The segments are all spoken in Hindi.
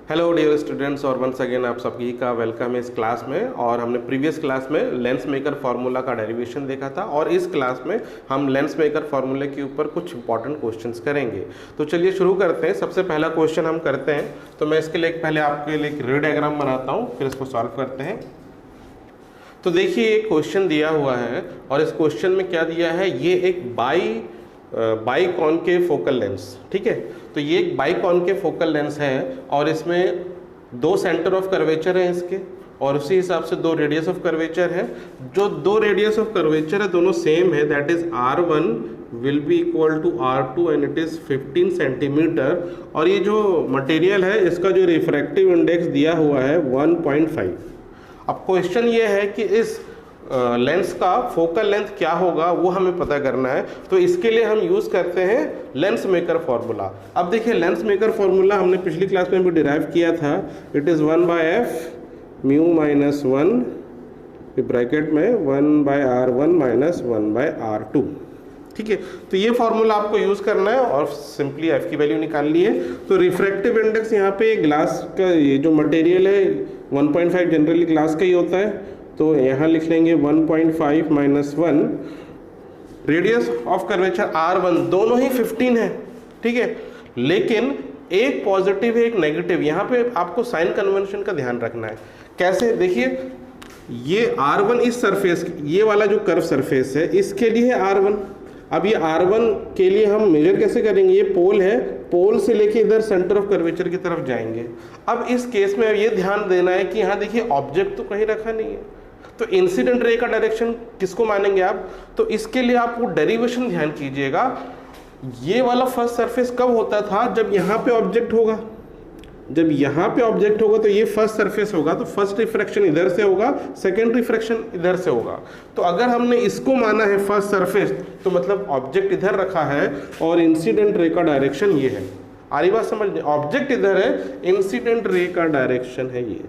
हेलो डियर स्टूडेंट्स, और वंस अगेन आप सभी का वेलकम है इस क्लास में। और हमने प्रीवियस क्लास में लेंस मेकर फार्मूला का डेरिवेशन देखा था और इस क्लास में हम लेंस मेकर फार्मूले के ऊपर कुछ इंपॉर्टेंट क्वेश्चंस करेंगे। तो चलिए शुरू करते हैं। सबसे पहला क्वेश्चन हम करते हैं, तो मैं इसके लिए पहले आपके लिए एक रे डायग्राम बनाता हूँ, फिर इसको सॉल्व करते हैं। तो देखिए एक क्वेश्चन दिया हुआ है और इस क्वेश्चन में क्या दिया है, ये एक बाई कॉनकेव फोकल लेंस, ठीक है। तो ये एक बाई कॉनकेव फोकल लेंस है और इसमें दो सेंटर ऑफ कर्वेचर है इसके, और उसी हिसाब से दो रेडियस ऑफ कर्वेचर है। जो दो रेडियस ऑफ कर्वेचर है दोनों सेम है, that is R1 will be equal to R2 and it is 15 centimetre. और ये जो मटेरियल है इसका जो रिफ्रैक्टिव इंडेक्स दिया हुआ है 1.5। अब क्वेश्चन ये है कि इस लेंस का फोकल लेंथ क्या होगा वो हमें पता करना है। तो इसके लिए हम यूज़ करते हैं लेंस मेकर फार्मूला। अब देखिए लेंस मेकर फार्मूला हमने पिछली क्लास में भी डिराइव किया था। It is 1/f mu minus 1 bracket में 1/r1 माइनस 1/r2, ठीक है। तो ये फार्मूला आपको यूज़ करना है और सिंपली f की वैल्यू निकाल ली है। तो रिफ्रैक्टिव इंडेक्स यहाँ पे ग्लास का ये जो मटेरियल है 1.5 जनरली ग्लास का ही होता है, तो यहाँ लिख लेंगे 1.5 minus 1। Radius of curvature R1 दोनों ही 15 है, ठीक है, लेकिन एक पॉजिटिव है एक नेगेटिव। यहाँ पे आपको साइन कन्वेंशन का ध्यान रखना है। कैसे, देखिए ये R1 इस सरफेस, ये वाला जो कर्व सरफेस है इसके लिए है R1। अब ये R1 के लिए हम मेजर कैसे करेंगे, ये पोल है, पोल से लेके इधर सेंटर ऑफ कर्वेचर की तरफ जाएंगे। अब इस केस में ये ध्यान देना है कि यहाँ देखिए ऑब्जेक्ट तो कहीं रखा नहीं है, तो इंसिडेंट रे का डायरेक्शन किसको मानेंगे आप। तो इसके लिए आप वो डेरिवेशन ध्यान कीजिएगा। ये वाला फर्स्ट सरफेस कब होता था, जब यहाँ पे ऑब्जेक्ट होगा। जब यहाँ पे ऑब्जेक्ट होगा तो ये फर्स्ट सरफेस होगा, तो फर्स्ट रिफ्रैक्शन इधर से होगा, सेकंड रिफ्रैक्शन इधर से होगा। तो अगर हमने इसको माना है फर्स्ट सरफेस, तो मतलब ऑब्जेक्ट इधर रखा है और इंसिडेंट रे का डायरेक्शन ये है। आ रही बात समझ में, ऑब्जेक्ट इधर है, इंसिडेंट रे का डायरेक्शन है ये,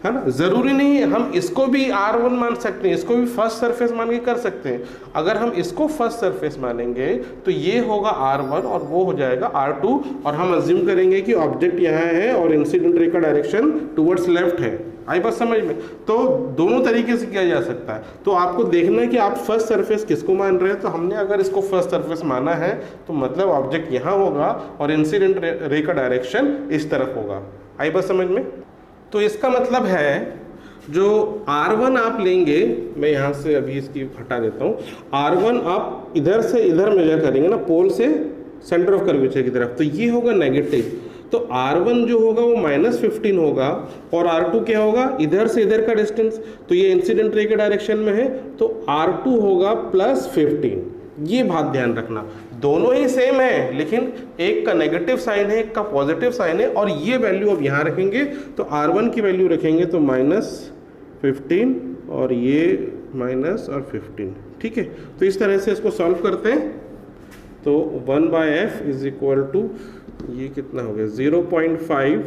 है ना। जरूरी नहीं है, हम इसको भी R1 मान सकते हैं, इसको भी फर्स्ट सरफेस मान के कर सकते हैं। अगर हम इसको फर्स्ट सरफेस मानेंगे तो ये होगा R1 और वो हो जाएगा R2, और हम अज्यूम करेंगे कि ऑब्जेक्ट यहाँ है और इंसिडेंट रे का डायरेक्शन टुवर्ड्स लेफ्ट है। आई बात समझ में। तो दोनों तरीके से किया जा सकता है। तो आपको देखना है कि आप फर्स्ट सरफेस किसको मान रहे हैं। तो हमने अगर इसको फर्स्ट सरफेस माना है तो मतलब ऑब्जेक्ट यहाँ होगा और इंसिडेंट रे का डायरेक्शन इस तरफ होगा। आई बात समझ में। तो इसका मतलब है जो R1 आप लेंगे, मैं यहाँ से अभी इसकी हटा देता हूँ, R1 आप इधर से इधर मेजर करेंगे ना, पोल से सेंटर ऑफ कर्वेचर की तरफ, तो ये होगा नेगेटिव। तो R1 जो होगा वो -15 होगा और R2 क्या होगा, इधर से इधर का डिस्टेंस, तो ये इंसिडेंट रे के डायरेक्शन में है, तो R2 होगा +15। ये बात ध्यान रखना, दोनों ही सेम है लेकिन एक का नेगेटिव साइन है एक का पॉजिटिव साइन है। और ये वैल्यू अब यहाँ रखेंगे तो R1 की वैल्यू रखेंगे तो -15 और ये माइनस और 15, ठीक है। तो इस तरह से इसको सॉल्व करते हैं। तो 1/f इज इक्वल टू ये कितना हो गया 0.5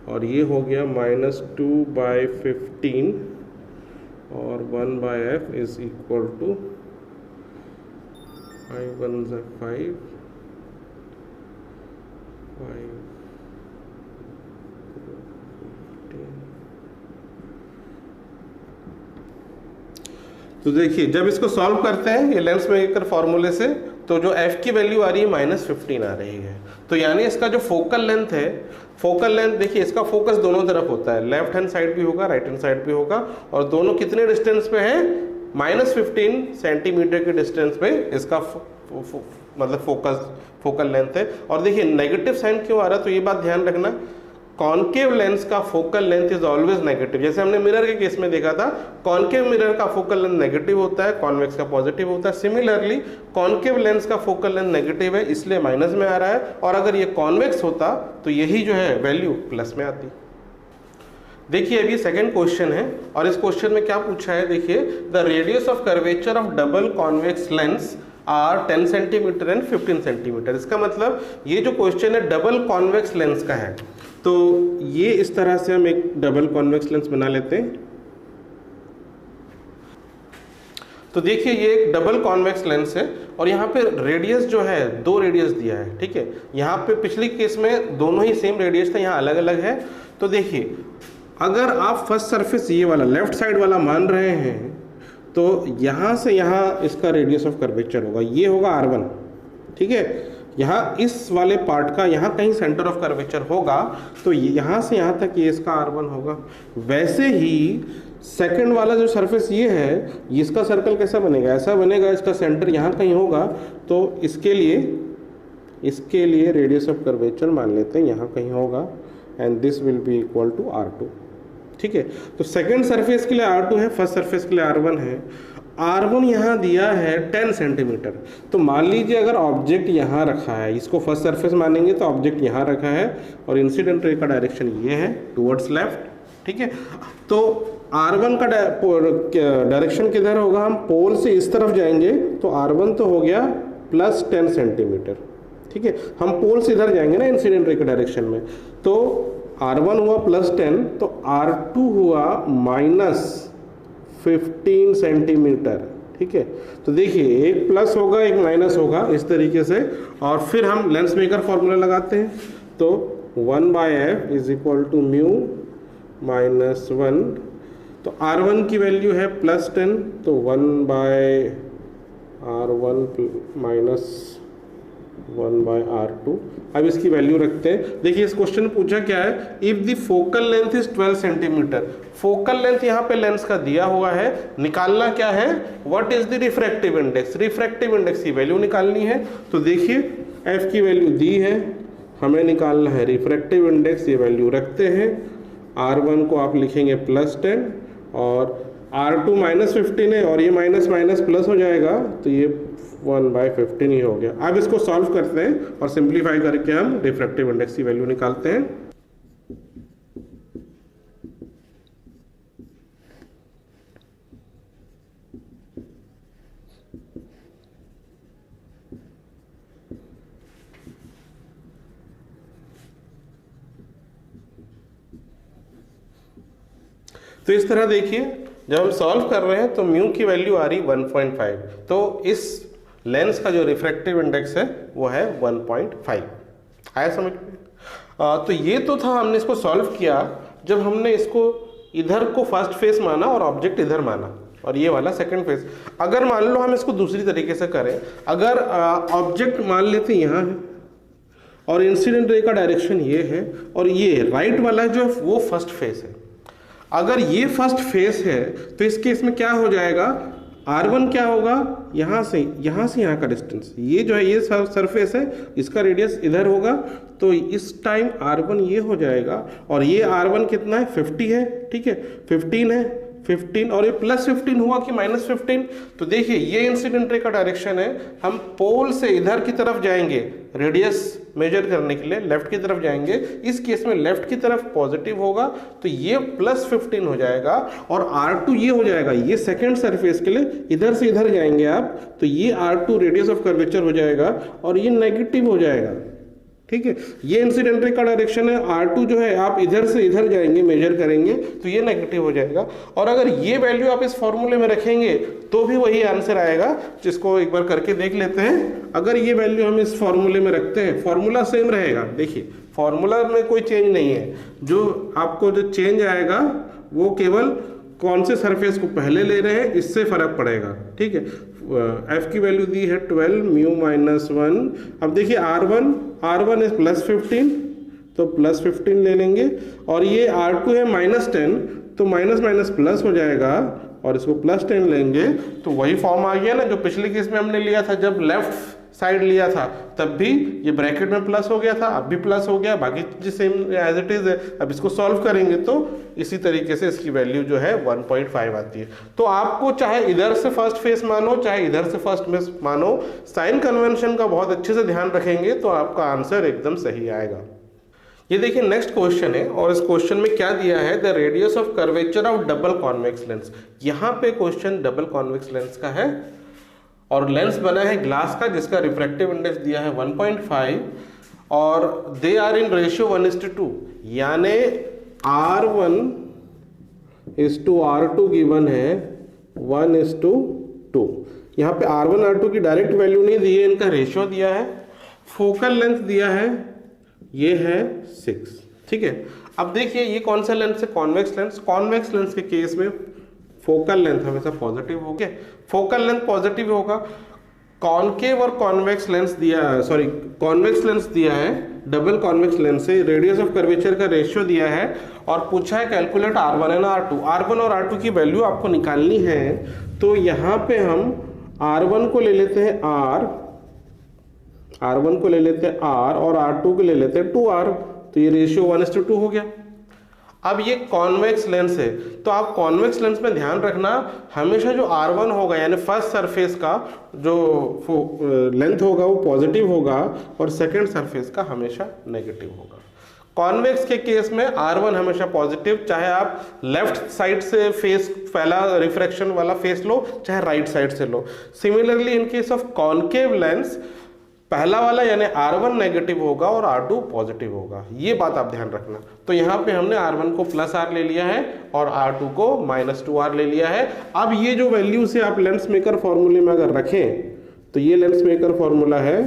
और ये हो गया -2/15 और 1/f इज इक्वल टू 5 1 5 5 तो देखिए जब इसको सॉल्व करते हैं ये लेंस मेकर फॉर्मूले से, तो जो f की वैल्यू आ रही है -15 आ रही है। तो यानी इसका जो फोकल लेंथ है, फोकल लेंथ देखिए इसका फोकस दोनों तरफ होता है, लेफ्ट हैंड साइड भी होगा राइट हैंड साइड भी होगा, और दोनों कितने डिस्टेंस पे है, -15 सेंटीमीटर के डिस्टेंस पे इसका मतलब फोकल लेंथ है। और देखिए नेगेटिव साइन क्यों आ रहा है, तो ये बात ध्यान रखना, कॉनकेव लेंस का focal length is always negative. जैसे हमने मिरर के केस में देखा था, कॉनकेव मिरर का फोकल लेंथ नेगेटिव होता है, कॉन्वेक्स का पॉजिटिव होता है। सिमिलरली कॉनकेव लेंस का फोकल लेंथ नेगेटिव है इसलिए माइनस में आ रहा है, और अगर ये कॉन्वेक्स होता तो यही जो है वैल्यू प्लस में आती। देखिए अभी सेकंड क्वेश्चन है और इस क्वेश्चन में क्या पूछा है, देखिए the radius of curvature of double convex lens are 10 centimetre and 15 centimetre. इसका मतलब ये जो क्वेश्चन है डबल कॉन्वेक्स लेंस का है। तो ये इस तरह से हम एक डबल कॉन्वेक्स लेंस बना लेते हैं। तो देखिए ये एक डबल कॉन्वेक्स लेंस है और यहाँ पे रेडियस जो है 2 रेडियस दिया है, ठीक है। यहाँ पे पिछली केस में दोनों ही सेम रेडियस था, यहाँ अलग अलग है। तो देखिए अगर आप फर्स्ट सरफेस ये वाला लेफ्ट साइड वाला मान रहे हैं तो यहाँ से यहाँ इसका रेडियस ऑफ कर्वेचर होगा, ये होगा R1, ठीक है। यहाँ इस वाले पार्ट का यहाँ कहीं सेंटर ऑफ कर्वेचर होगा, तो यहाँ से यहाँ तक ये इसका R1 होगा। वैसे ही सेकंड वाला जो सरफेस ये है, इसका सर्कल कैसा बनेगा, ऐसा बनेगा, इसका सेंटर यहाँ कहीं होगा, तो इसके लिए रेडियस ऑफ कर्वेचर मान लेते हैं यहाँ कहीं होगा, and this will be equal to R2, ठीक है। तो सेकंड सरफेस के लिए R2 है, फर्स्ट सरफेस के लिए R1 है। R1 यहाँ दिया है 10 सेंटीमीटर। तो मान लीजिए अगर ऑब्जेक्ट यहाँ रखा है, इसको फर्स्ट सरफेस मानेंगे तो ऑब्जेक्ट यहाँ रखा है और इंसिडेंट रे का डायरेक्शन ये है टुवर्ड्स लेफ्ट, ठीक है। तो R1 का डायरेक्शन किधर होगा, हम पोल से इस तरफ जाएंगे तो R1 तो हो गया प्लस 10 सेंटीमीटर, ठीक है। हम पोल से इधर जाएंगे ना इंसिडेंट रे के डायरेक्शन में, तो R1 हुआ प्लस 10, तो R2 हुआ माइनस 15 सेंटीमीटर, ठीक है। तो देखिए एक प्लस होगा एक माइनस होगा इस तरीके से, और फिर हम लेंस मेकर फॉर्मूला लगाते हैं। तो 1/f is equal to mu minus 1, तो R1 की वैल्यू है प्लस 10, तो 1/R1 माइनस 1/R2। अब इसकी वैल्यू रखते हैं। देखिए इस क्वेश्चन में पूछा क्या है, if the focal length is 12 centimetre. Focal length यहाँ पे लेंस का दिया हुआ है, निकालना क्या है, what is the refractive index, refractive index की वैल्यू निकालनी है। तो देखिए f की वैल्यू दी है, हमें निकालना है रिफ्रैक्टिव इंडेक्स, ये वैल्यू रखते हैं। R1 को आप लिखेंगे प्लस 10 और R2 माइनस 15 है और ये माइनस माइनस प्लस हो जाएगा, तो ये 1/15 ही हो गया। अब इसको सॉल्व करते हैं और सिंप्लीफाई करके हम रिफ्रैक्टिव इंडेक्स की वैल्यू निकालते हैं। तो इस तरह देखिए जब हम सॉल्व कर रहे हैं तो म्यू की वैल्यू आ रही 1.5, तो इस लेंस का जो रिफ्रैक्टिव इंडेक्स है वो है 1.5। आया समझ में? तो ये तो था, हमने इसको सॉल्व किया जब हमने इसको इधर को फर्स्ट फेस माना और ऑब्जेक्ट इधर माना, और ये वाला सेकंड फेस। अगर मान लो हम इसको दूसरी तरीके से करें, अगर ऑब्जेक्ट मान लेते यहाँ है और इंसिडेंट रे का डायरेक्शन ये है और ये राइट वाला जो वो फर्स्ट फेस है, अगर ये फर्स्ट फेस है तो इस केस में क्या हो जाएगा, R1 क्या होगा, यहाँ से यहाँ का डिस्टेंस, ये जो है ये सरफेस है, इसका रेडियस इधर होगा, तो इस टाइम R1 ये हो जाएगा, और ये R1 कितना है 50 है, ठीक है, 15 है, 15 और ये प्लस 15 हुआ कि माइनस 15। तो देखिए ये इंसिडेंट रे का डायरेक्शन है, हम पोल से इधर की तरफ जाएंगे रेडियस मेजर करने के लिए, लेफ्ट की तरफ जाएंगे। इस केस में लेफ्ट की तरफ पॉजिटिव होगा, तो ये प्लस 15 हो जाएगा, और R2 ये हो जाएगा, ये सेकंड सरफेस के लिए इधर से इधर जाएंगे आप, तो ये R2 रेडियस ऑफ कर्वेचर हो जाएगा और ये नेगेटिव हो जाएगा, ठीक है। ये इंसिडेंट रे का डायरेक्शन है, R2 जो है आप इधर से इधर जाएंगे मेजर करेंगे तो ये नेगेटिव हो जाएगा, और अगर ये वैल्यू आप इस फॉर्मूले में रखेंगे तो भी वही आंसर आएगा, जिसको एक बार करके देख लेते हैं। अगर ये वैल्यू हम इस फॉर्मूले में रखते हैं, फॉर्मूला सेम रहेगा, देखिए फॉर्मूला में कोई चेंज नहीं है, जो आपको जो चेंज आएगा वो केवल कौन से सरफेस को पहले ले रहे हैं इससे फर्क पड़ेगा, ठीक है। f की वैल्यू दी है 12 म्यू माइनस 1। अब देखिए R1 इज प्लस 15, तो प्लस 15 ले लेंगे, और ये R2 है माइनस 10, तो माइनस माइनस प्लस हो जाएगा, और इसको प्लस 10 लेंगे तो वही फॉर्म आ गया ना जो पिछले केस में हमने लिया था, जब लेफ्ट साइड लिया था तब भी ये ब्रैकेट में प्लस हो गया था, अब भी प्लस हो गया, बाकी चीज सेम एज इट इज है। अब इसको सॉल्व करेंगे तो इसी तरीके से इसकी वैल्यू जो है 1.5 आती है। तो आपको चाहे इधर से फर्स्ट फेस मानो चाहे इधर से फर्स्ट फेस मानो, साइन कन्वेंशन का बहुत अच्छे से ध्यान रखेंगे तो आपका आंसर एकदम सही आएगा। ये देखिए नेक्स्ट क्वेश्चन है, और इस क्वेश्चन में क्या दिया है, the radius of curvature of double convex lens. यहाँ पे क्वेश्चन डबल कॉन्वेक्स लेंस का है, और लेंस बना है ग्लास का जिसका रिफ्रैक्टिव इंडेक्स दिया है 1.5, और दे आर इन रेशियो 1:2, यानी R1:R2 गिवन है 1:2, 2। यहाँ पे R1 R2 की डायरेक्ट वैल्यू नहीं दी है, इनका रेशियो दिया है, फोकल लेंथ दिया है, ये है 6। ठीक है, अब देखिए ये कौन सा लेंस है, कॉन्वेक्स लेंस। कॉन्वेक्स लेंस के केस में फोकल लेंथ हमेशा पॉजिटिव होगी, फोकल लेंथ पॉजिटिव होगा। कॉनकेव और कॉन्वेक्स लेंस दिया, सॉरी कॉन्वेक्स लेंस दिया है, डबल कॉन्वेक्स लेंस से रेडियस ऑफ कर्वेचर का रेशियो दिया है और पूछा है calculate R1 and R2। R1 और R2 की वैल्यू आपको निकालनी है, तो यहाँ पे हम R1 को ले लेते हैं R1 को ले लेते हैं R और R2 को ले लेते हैं 2R, तो ये रेशियो 1:2 हो गया। अब ये कॉन्वेक्स लेंस है, तो आप कॉन्वेक्स लेंस में ध्यान रखना हमेशा जो R1 होगा यानी फर्स्ट सरफेस का जो लेंथ होगा वो पॉजिटिव होगा और सेकंड सरफेस का हमेशा नेगेटिव होगा। कॉन्वेक्स के केस में R1 हमेशा पॉजिटिव, चाहे आप लेफ्ट साइड से फेस पहला रिफ्रैक्शन वाला फेस लो चाहे राइट साइड से लो। Similarly in case of concave lens पहला वाला यानी R1 नेगेटिव होगा और R2 पॉजिटिव होगा, ये बात आप ध्यान रखना। तो यहाँ पे हमने R1 को +R ले लिया है और R2 को -2R ले लिया है। अब ये जो वैल्यू से आप लेंस मेकर फॉर्मूले में अगर रखें तो ये लेंस मेकर फॉर्मूला है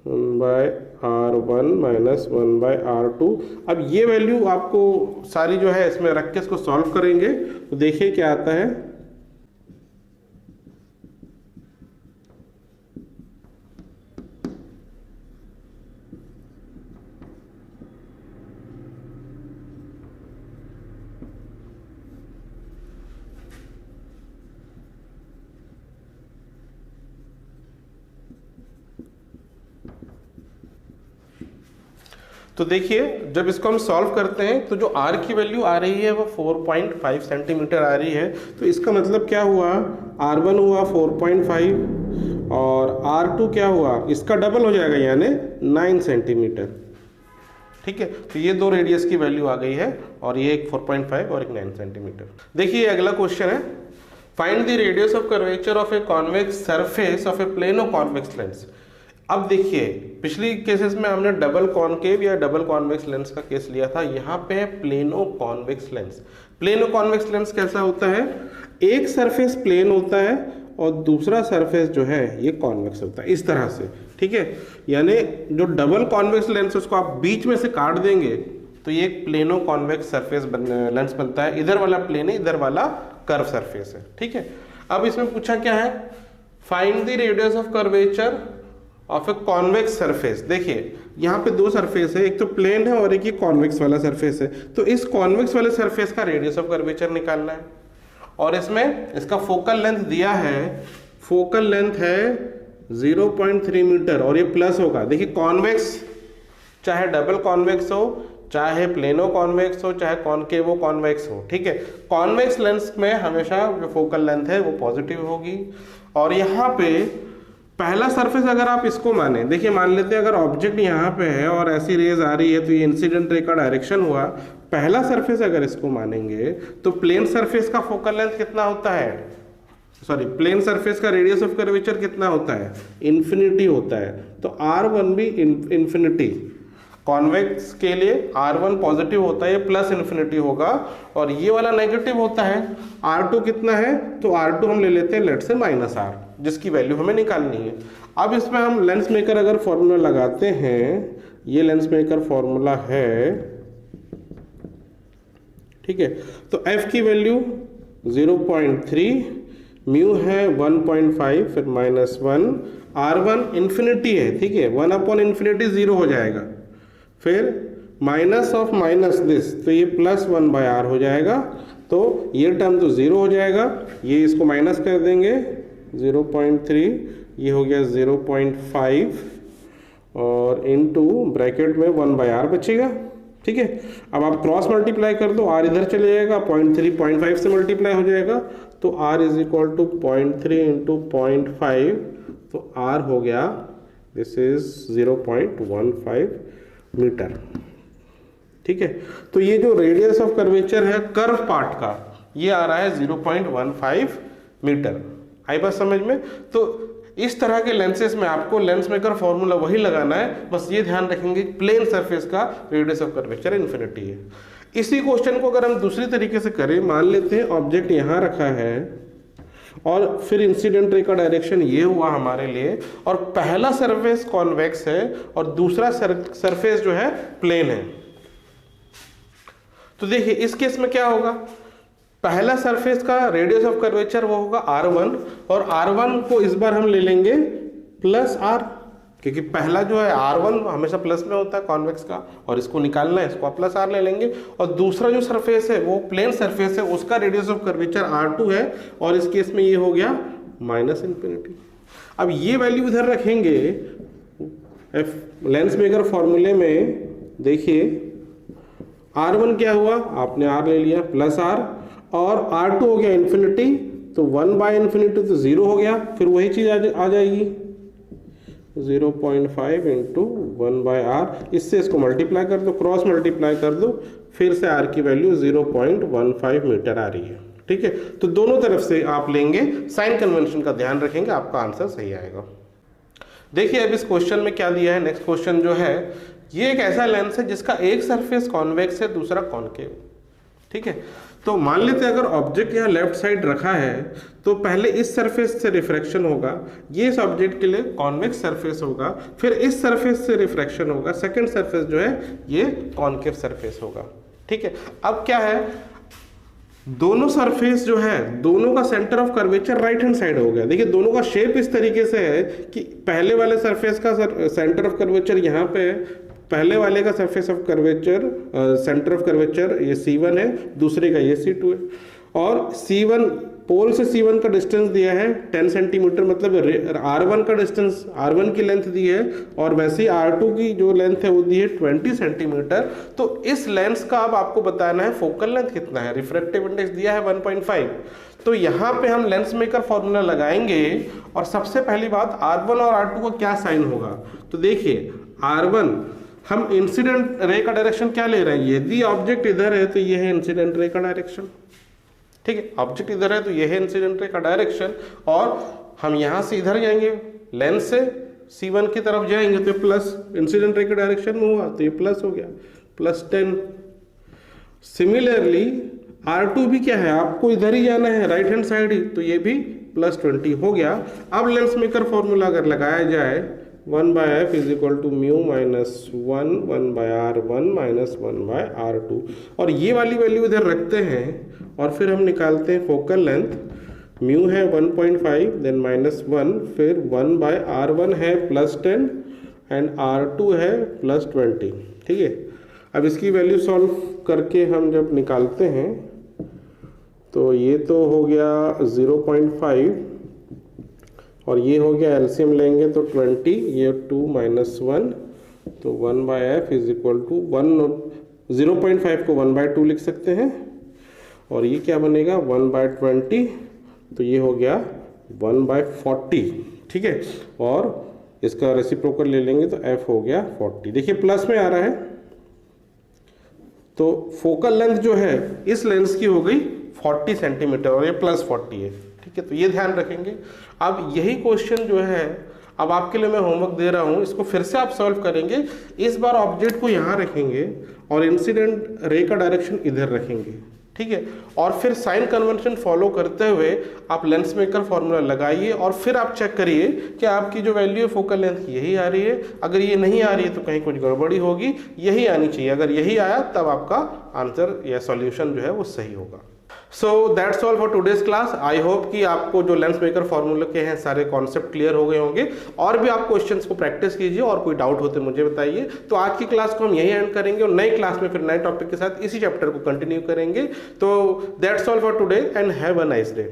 1/R1 - 1/R2। अब ये वैल्यू आपको सारी जो है इसमें रख के इसको सॉल्व करेंगे तो देखिए क्या आता है। तो देखिए जब इसको हम सॉल्व करते हैं तो जो R की वैल्यू आ रही है वो 4.5 सेंटीमीटर आ रही है, तो इसका मतलब क्या हुआ, R1 हुआ 4.5 और R2 क्या हुआ, इसका डबल हो जाएगा यानी 9 सेंटीमीटर। ठीक है, तो ये दो रेडियस की वैल्यू आ गई है और ये एक 4.5 और एक 9 सेंटीमीटर। देखिए अगला क्वेश्चन है, find the radius of curvature of a convex surface of A plano convex lens. अब देखिए पिछली केसेस में हमने डबल कॉनकेव या डबल कॉन्वेक्स लेंस का केस लिया था, यहाँ पे है plano convex lens. Plano convex lens कैसा होता है, एक सरफेस प्लेन होता है और दूसरा सरफेस जो है ये कॉन्वेक्स होता है इस तरह से। ठीक है, यानी जो डबल कॉन्वेक्स लेंस उसको आप बीच में से काट देंगे तो ये एक प्लेनो कॉन्वेक्स सरफेस लेंस बनता है। इधर वाला प्लेन है, इधर वाला कर्व सरफेस है। ठीक है, अब इसमें पूछा क्या है, find the radius of curvature of a convex surface. देखिए यहाँ पे दो सरफेस है, एक तो प्लेन है और एक ये कॉन्वेक्स वाला सरफेस है, तो इस कॉन्वेक्स वाले सरफेस का रेडियस ऑफ कर्वेचर निकालना है और इसमें इसका फोकल लेंथ दिया है, फोकल लेंथ है 0.3 मीटर और ये प्लस होगा। देखिए कॉन्वेक्स चाहे डबल कॉन्वेक्स हो, चाहे प्लेनो कॉन्वेक्स हो, चाहे कॉनकेवो कॉन्वेक्स हो। ठीक है, कॉन्वेक्स लेंस में हमेशा जो फोकल लेंथ है वो पॉजिटिव होगी। और यहाँ पे पहला सरफेस अगर आप इसको माने, देखिए मान लेते हैं अगर ऑब्जेक्ट यहाँ पे है और ऐसी रेज आ रही है तो ये इंसिडेंट रे का डायरेक्शन हुआ। पहला सरफेस अगर इसको मानेंगे तो प्लेन सरफेस का फोकल लेंथ कितना होता है, सॉरी प्लेन सरफेस का रेडियस ऑफ कर्वेचर कितना होता है, इन्फिनिटी होता है। तो R1 भी इन्फिनिटी, कॉन्वेक्स के लिए R1 पॉजिटिव होता है, प्लस इन्फिनिटी होगा और ये वाला नेगेटिव होता है। R2 कितना है, तो R2 हम ले लेते हैं लेट से -R, जिसकी वैल्यू हमें निकालनी है। अब इसमें हम लेंस मेकर अगर फॉर्मूला लगाते हैं, ये लेंस मेकर फॉर्मूला है, ठीक है, तो F की वैल्यू 0.3, म्यू है 1.5 फिर -1, R1 इन्फिनिटी है, ठीक है, 1/∞ 0 हो जाएगा, फिर माइनस ऑफ माइनस दिस तो ये +1/R हो जाएगा, तो ये टर्म तो 0 हो जाएगा, ये इसको माइनस कर देंगे 0.3, ये हो गया 0.5 और इनटू ब्रैकेट में 1/R बचेगा। ठीक है, अब आप क्रॉस मल्टीप्लाई कर दो, R इधर चले जाएगा, 0.3 0.5 से मल्टीप्लाई हो जाएगा, तो R = 0.3 × 0.5, तो R हो गया, दिस इज 0.15 मीटर। ठीक है, तो ये जो रेडियस ऑफ कर्वेचर है कर्व पार्ट का, ये आ रहा है 0.15 मीटर। आई बात समझ में? तो इस तरह के लेंसेज में आपको लेंस मेकर फॉर्मूला वही लगाना है, बस ये ध्यान रखेंगे प्लेन सरफेस का रेडियस ऑफ कर्वेचर इन्फिनिटी है। इसी क्वेश्चन को अगर हम दूसरी तरीके से करें, मान लेते हैं ऑब्जेक्ट यहाँ रखा है और फिर इंसिडेंट रे का डायरेक्शन ये हुआ हमारे लिए, और पहला सरफेस कॉन्वेक्स है और दूसरा सरफेस जो है प्लेन है। तो देखिए इस केस में क्या होगा, पहला सरफेस का रेडियस ऑफ कर्वेचर वो होगा r1, और r1 को इस बार हम ले लेंगे प्लस r, क्योंकि पहला जो है r1 हमेशा प्लस में होता है कॉन्वेक्स का, और इसको निकालना है, इसको आप प्लस r ले लेंगे। और दूसरा जो सरफेस है वो प्लेन सरफेस है, उसका रेडियस ऑफ कर्वेचर r2 है, और इस केस में ये हो गया माइनस इन्फिनिटी। अब ये वैल्यू इधर रखेंगे लेंस मेकर फॉर्मूले में। देखिए r1 क्या हुआ, आपने r ले लिया प्लस r, और r2 हो गया इन्फिनिटी, तो 1 बाय इन्फिनिटी तो 0 हो गया, फिर वही चीज आ जाएगी 0.5 इंटू 1 बाय r, इससे इसको मल्टीप्लाई कर दो, क्रॉस मल्टीप्लाई कर दो, फिर से r की वैल्यू 0.15 मीटर आ रही है। ठीक है, तो दोनों तरफ से आप लेंगे, साइन कन्वेंशन का ध्यान रखेंगे, आपका आंसर सही आएगा। देखिए अब इस क्वेश्चन में क्या दिया है, नेक्स्ट क्वेश्चन जो है, ये एक ऐसा लेंस है जिसका एक सरफेस कॉन्वेक्स है, दूसरा कॉनकेव। ठीक है, तो मान लेते हैं अगर ऑब्जेक्ट यहाँ लेफ्ट साइड रखा है तो पहले इस सरफेस से रिफ्रैक्शन होगा, ये इस ऑब्जेक्ट के लिए कॉन्वेक्स सरफेस होगा, फिर इस सरफेस से रिफ्रैक्शन होगा, सेकंड सरफेस जो है ये कॉनकेव सरफेस होगा। ठीक है, अब क्या है, दोनों सरफेस जो है दोनों का centre of curvature right hand side हो गया। देखिए दोनों का शेप इस तरीके से है कि पहले वाले सरफेस का सेंटर ऑफ कर्वेचर यहाँ पे है, पहले वाले का surface of curvature centre of curvature ये C1 है, दूसरे का ये C2 है, और C1 पोल से C1 का डिस्टेंस दिया है 10 सेंटीमीटर, मतलब R1 का डिस्टेंस, R1 की लेंथ दी है, और वैसे ही R2 की जो लेंथ है वो दी है 20 सेंटीमीटर। तो इस लेंस का अब आपको बताना है फोकल लेंथ कितना है, रिफ्रैक्टिव इंडेक्स दिया है 1.5। तो यहाँ पे हम लेंस मेकर फॉर्मूला लगाएंगे, और सबसे पहली बात R1 और R2 का क्या साइन होगा। तो देखिए R1 हम इंसिडेंट रे का डायरेक्शन क्या ले रहे हैं, यदि ऑब्जेक्ट इधर है तो ये है इंसिडेंट रे का डायरेक्शन। ठीक है, ऑब्जेक्ट इधर है तो ये है इंसिडेंट रे का डायरेक्शन, और हम यहाँ से इधर जाएंगे, लेंस से C1 की तरफ जाएंगे तो प्लस इंसिडेंट रे के डायरेक्शन में हुआ तो ये प्लस हो गया, +10। सिमिलरली R2 भी क्या है, आपको इधर ही जाना है, राइट हैंड साइड ही, तो ये भी +20 हो गया। अब लेंस मेकर फॉर्मूला अगर लगाया जाए 1 by f is equal to mu minus 1 by r1 minus 1 by r2, और ये वाली वैल्यू इधर रखते हैं, और फिर हम निकालते हैं फोकल लेंथ। म्यू है 1.5, देन -1, फिर 1 बाय r1 है +10 एंड r2 है +20। ठीक है, अब इसकी वैल्यू सॉल्व करके हम जब निकालते हैं तो ये तो हो गया 0.5, और ये हो गया एलसीएम लेंगे तो 20, ये 2 - 1, तो 1 by f is equal to 0.5 को 1 बाय 2 लिख सकते हैं, और ये क्या बनेगा 1 बाय 20, तो ये हो गया 1 बाय 40। ठीक है, और इसका रेसिप्रोकल ले लेंगे तो f हो गया 40। देखिए प्लस में आ रहा है, तो फोकल लेंथ जो है इस लेंस की हो गई 40 सेंटीमीटर, और ये +40 है। ठीक है, तो ये ध्यान रखेंगे। अब यही क्वेश्चन जो है अब आपके लिए मैं होमवर्क दे रहा हूँ, इसको फिर से आप सॉल्व करेंगे। इस बार ऑब्जेक्ट को यहाँ रखेंगे और इंसिडेंट रे का डायरेक्शन इधर रखेंगे। ठीक है, और फिर साइन कन्वेंशन फॉलो करते हुए आप लेंस मेकर फॉर्मूला लगाइए, और फिर आप चेक करिए कि आपकी जो वैल्यू है फोकल लेंथ यही आ रही है। अगर ये नहीं आ रही है तो कहीं कुछ गड़बड़ी होगी, यही आनी चाहिए। अगर यही आया तब आपका आंसर या सॉल्यूशन जो है वो सही होगा। So that's all for today's class. I hope कि आपको जो लेंस मेकर फॉर्मूले के हैं सारे कॉन्सेप्ट क्लियर हो गए होंगे, और भी आप क्वेश्चंस को प्रैक्टिस कीजिए, और कोई डाउट होते मुझे बताइए। तो आज की क्लास को हम यही एंड करेंगे, और नई क्लास में फिर नए टॉपिक के साथ इसी चैप्टर को कंटिन्यू करेंगे। तो that's all for today and have a nice day.